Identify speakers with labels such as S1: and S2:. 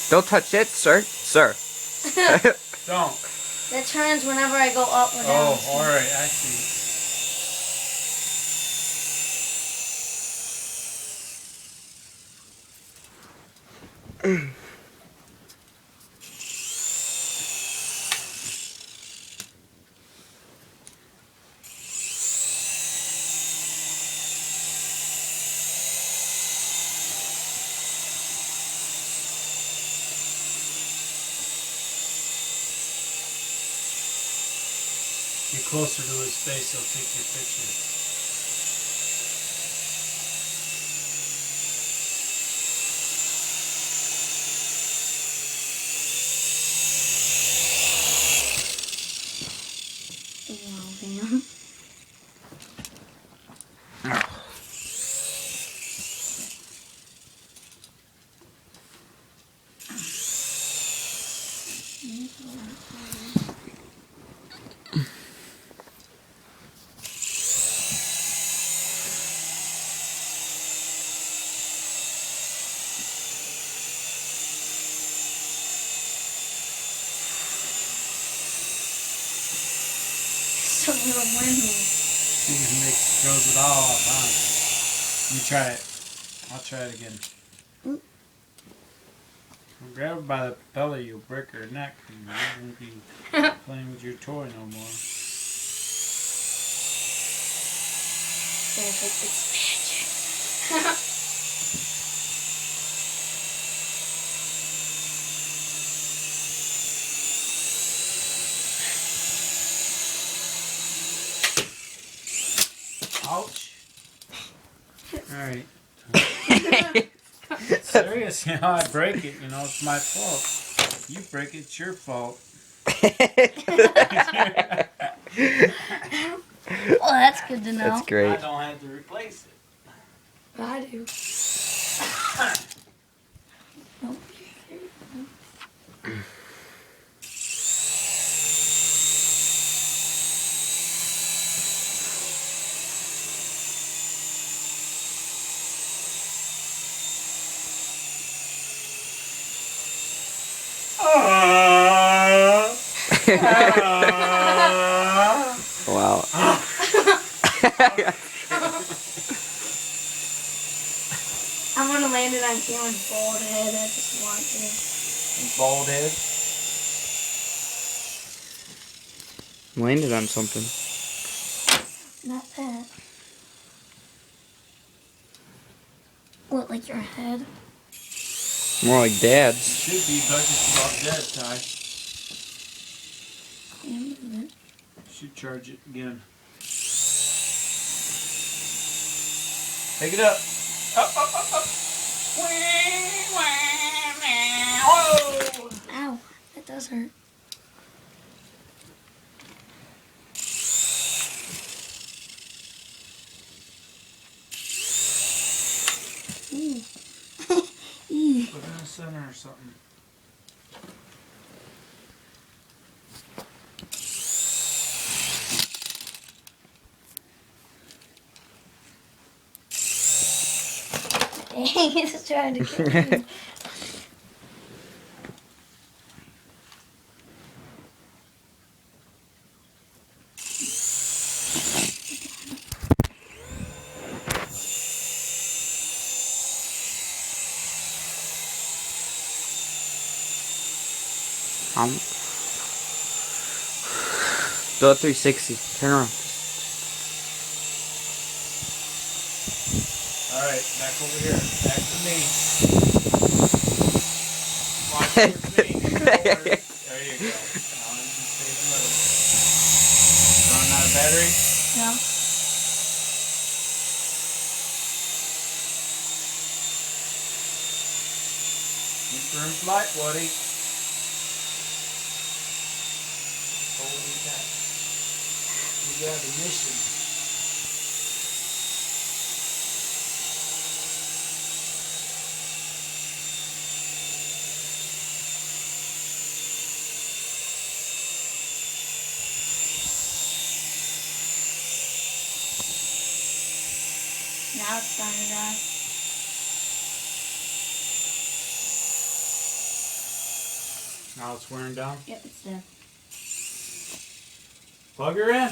S1: Don't touch it, sir. Sir.
S2: Don't.
S3: That turns whenever I go up or down.
S2: Oh, alright, I see. Get closer to his face, he'll take your picture.
S3: Wow, damn. It's a little windy.
S2: Throws it all off, huh? Let me try it. I'll try it again. Grab her by the propeller, you'll break her neck, and you won't be playing with your toy no more.
S3: It's magic.
S2: Ouch. Alright. Serious, you know, I break it, you know, it's my fault. You break it, it's your fault.
S3: Well, that's good to know.
S1: That's great.
S2: I don't have to replace it.
S3: I do. Nope.
S1: Wow.
S3: I'm gonna land it on Cameron's bald head. I just want to.
S2: Bald head.
S1: Landed on something.
S3: Not that. What, like your head?
S1: More like Dad's.
S2: Should be, but it's about dead, Ty. Should charge it again. Take it up. Up, up, up, up. Whoa.
S3: Ow, that does hurt. Ooh.
S2: Put it in the center or something.
S3: He's trying to kill me.
S1: Do a 360. Turn around.
S2: Alright, back over here. Back to me. Walk towards me. Forward. There you go. Now you can stay in the middle. Running out of battery?
S3: No.
S2: Keep her in flight, Woody. Holy cow. We got a mission.
S3: Now it's starting to die.
S2: Now it's wearing down.
S3: Yep, it's done.
S2: Plug her in.